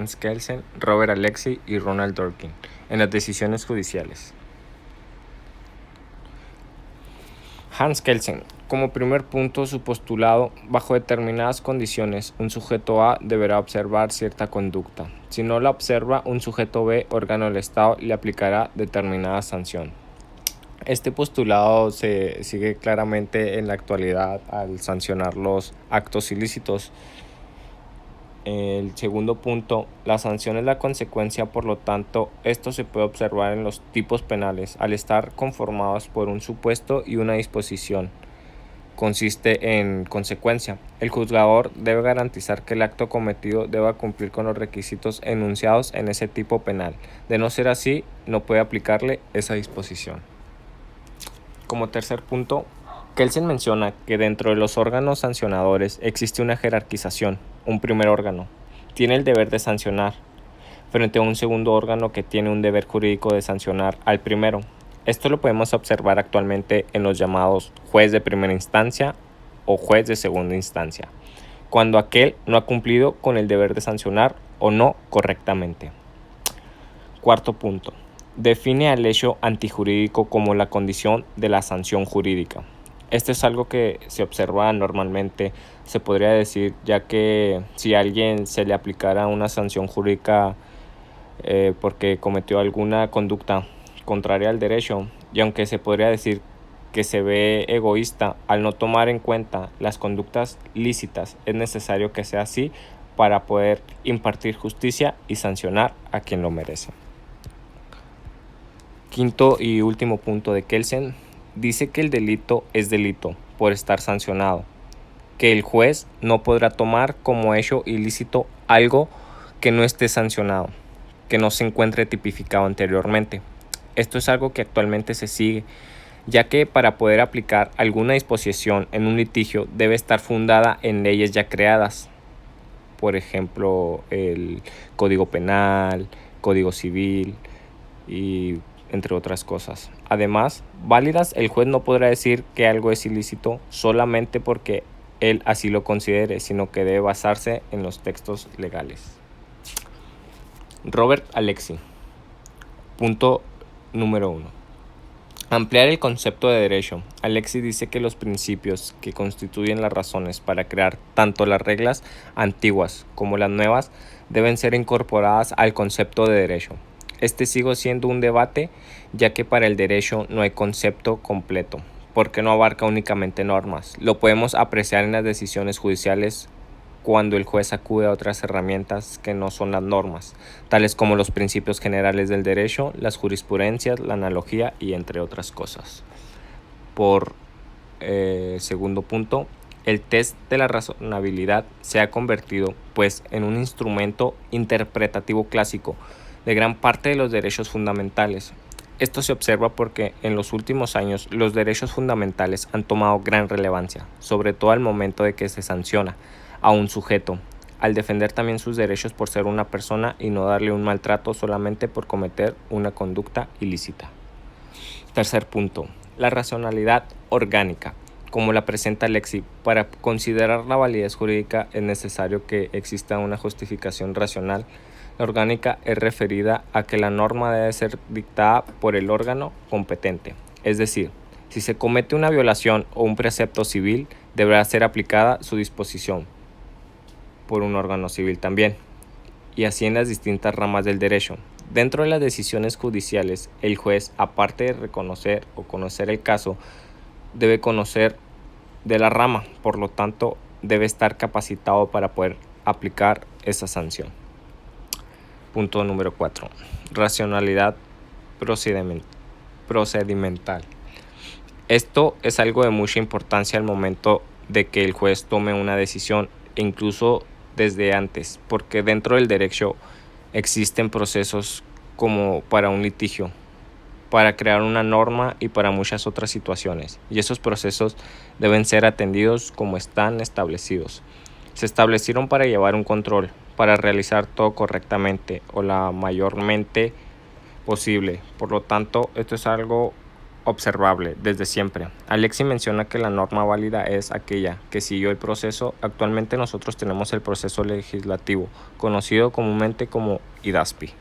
Hans Kelsen, Robert Alexy y Ronald Dworkin en las decisiones judiciales. Hans Kelsen. Como primer punto, su postulado: bajo determinadas condiciones, un sujeto A deberá observar cierta conducta. Si no la observa, un sujeto B, órgano del Estado, le aplicará determinada sanción. Este postulado se sigue claramente en la actualidad al sancionar los actos ilícitos. El segundo punto, la sanción es la consecuencia, por lo tanto, esto se puede observar en los tipos penales, al estar conformados por un supuesto y una disposición. Consiste en consecuencia. El juzgador debe garantizar que el acto cometido deba cumplir con los requisitos enunciados en ese tipo penal. De no ser así, no puede aplicarle esa disposición. Como tercer punto, Kelsen menciona que dentro de los órganos sancionadores existe una jerarquización. Un primer órgano tiene el deber de sancionar frente a un segundo órgano que tiene un deber jurídico de sancionar al primero. Esto lo podemos observar actualmente en los llamados juez de primera instancia o juez de segunda instancia, cuando aquel no ha cumplido con el deber de sancionar o no correctamente. Cuarto punto. Define al hecho antijurídico como la condición de la sanción jurídica. Esto es algo que se observa normalmente, se podría decir, ya que si a alguien se le aplicara una sanción jurídica porque cometió alguna conducta contraria al derecho, y aunque se podría decir que se ve egoísta al no tomar en cuenta las conductas lícitas, es necesario que sea así para poder impartir justicia y sancionar a quien lo merece. Quinto y último punto de Kelsen, dice que el delito es delito por estar sancionado, que el juez no podrá tomar como hecho ilícito algo que no esté sancionado, que no se encuentre tipificado anteriormente. Esto es algo que actualmente se sigue, ya que para poder aplicar alguna disposición en un litigio debe estar fundada en leyes ya creadas, por ejemplo el Código Penal, Código Civil y entre otras cosas. Además, válidas, el juez no podrá decir que algo es ilícito solamente porque él así lo considere, sino que debe basarse en los textos legales. Robert Alexy. Punto número 1. Ampliar el concepto de derecho. Alexy dice que los principios que constituyen las razones para crear tanto las reglas antiguas como las nuevas deben ser incorporadas al concepto de derecho. Este sigue siendo un debate, ya que para el derecho no hay concepto completo, porque no abarca únicamente normas. Lo podemos apreciar en las decisiones judiciales cuando el juez acude a otras herramientas que no son las normas, tales como los principios generales del derecho, las jurisprudencias, la analogía y entre otras cosas. Por segundo punto, el test de la razonabilidad se ha convertido pues en un instrumento interpretativo clásico de gran parte de los derechos fundamentales. Esto se observa porque en los últimos años los derechos fundamentales han tomado gran relevancia, sobre todo al momento de que se sanciona a un sujeto, al defender también sus derechos por ser una persona y no darle un maltrato solamente por cometer una conducta ilícita. Tercer punto, la racionalidad orgánica. Como la presenta Alexy, para considerar la validez jurídica es necesario que exista una justificación racional. La orgánica es referida a que la norma debe ser dictada por el órgano competente, es decir, si se comete una violación o un precepto civil, deberá ser aplicada su disposición por un órgano civil también, y así en las distintas ramas del derecho. Dentro de las decisiones judiciales, el juez, aparte de reconocer o conocer el caso, debe conocer de la rama, por lo tanto, debe estar capacitado para poder aplicar esa sanción. Punto número 4. Racionalidad procedimental. Esto es algo de mucha importancia al momento de que el juez tome una decisión, e incluso desde antes, porque dentro del derecho existen procesos como para un litigio, para crear una norma y para muchas otras situaciones, y esos procesos deben ser atendidos como están establecidos. Se establecieron para llevar un control, para realizar todo correctamente o la mayormente posible. Por lo tanto, esto es algo observable desde siempre. Alexis menciona que la norma válida es aquella que siguió el proceso. Actualmente nosotros tenemos el proceso legislativo, conocido comúnmente como IDASPI.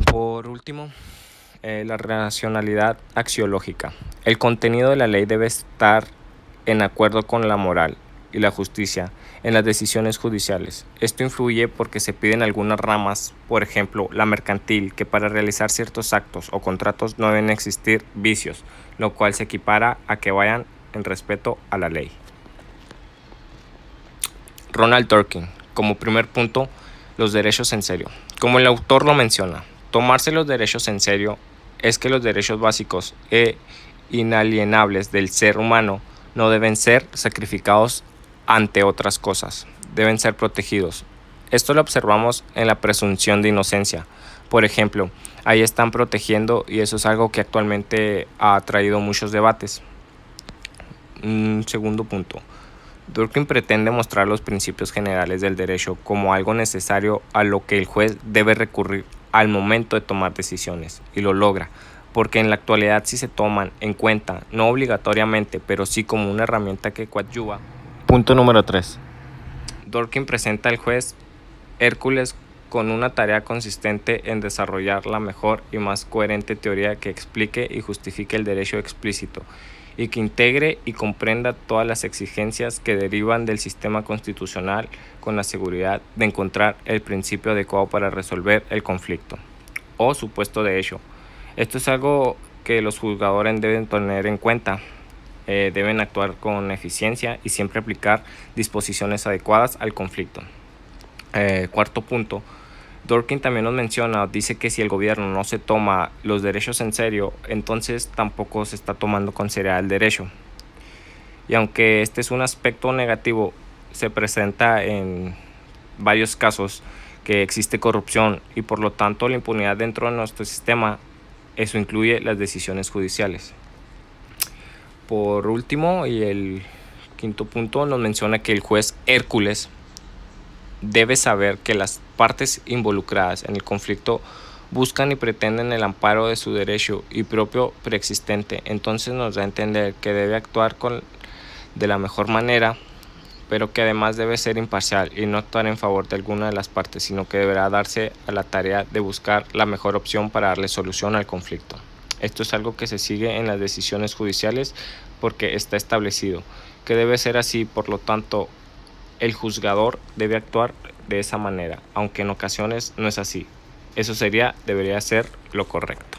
Por último, la racionalidad axiológica. El contenido de la ley debe estar en acuerdo con la moral y la justicia en las decisiones judiciales. Esto influye porque se piden algunas ramas, por ejemplo, la mercantil, que para realizar ciertos actos o contratos no deben existir vicios, lo cual se equipara a que vayan en respeto a la ley. Ronald Dworkin, como primer punto, los derechos en serio. Como el autor lo menciona, tomarse los derechos en serio es que los derechos básicos e inalienables del ser humano no deben ser sacrificados ante otras cosas, deben ser protegidos. Esto lo observamos en la presunción de inocencia. Por ejemplo, ahí están protegiendo y eso es algo que actualmente ha traído muchos debates. Un segundo punto. Dworkin pretende mostrar los principios generales del derecho como algo necesario a lo que el juez debe recurrir al momento de tomar decisiones, y lo logra, porque en la actualidad sí se toman en cuenta, no obligatoriamente, pero sí como una herramienta que coadyuva. Punto número 3. Dworkin presenta al juez Hércules con una tarea consistente en desarrollar la mejor y más coherente teoría que explique y justifique el derecho explícito y que integre y comprenda todas las exigencias que derivan del sistema constitucional con la seguridad de encontrar el principio adecuado para resolver el conflicto o supuesto de hecho. Esto es algo que los juzgadores deben tener en cuenta. Deben actuar con eficiencia y siempre aplicar disposiciones adecuadas al conflicto. Cuarto punto. Dworkin también nos menciona, dice que si el gobierno no se toma los derechos en serio, entonces tampoco se está tomando con seriedad el derecho. Y aunque este es un aspecto negativo, se presenta en varios casos que existe corrupción y por lo tanto la impunidad dentro de nuestro sistema, eso incluye las decisiones judiciales. Por último, y el quinto punto, nos menciona que el juez Hércules debe saber que las partes involucradas en el conflicto buscan y pretenden el amparo de su derecho y propio preexistente. Entonces nos da a entender que debe actuar de la mejor manera, pero que además debe ser imparcial y no actuar en favor de alguna de las partes, sino que deberá darse a la tarea de buscar la mejor opción para darle solución al conflicto. Esto es algo que se sigue en las decisiones judiciales porque está establecido que debe ser así, por lo tanto el juzgador debe actuar de esa manera, aunque en ocasiones no es así. Eso debería ser lo correcto.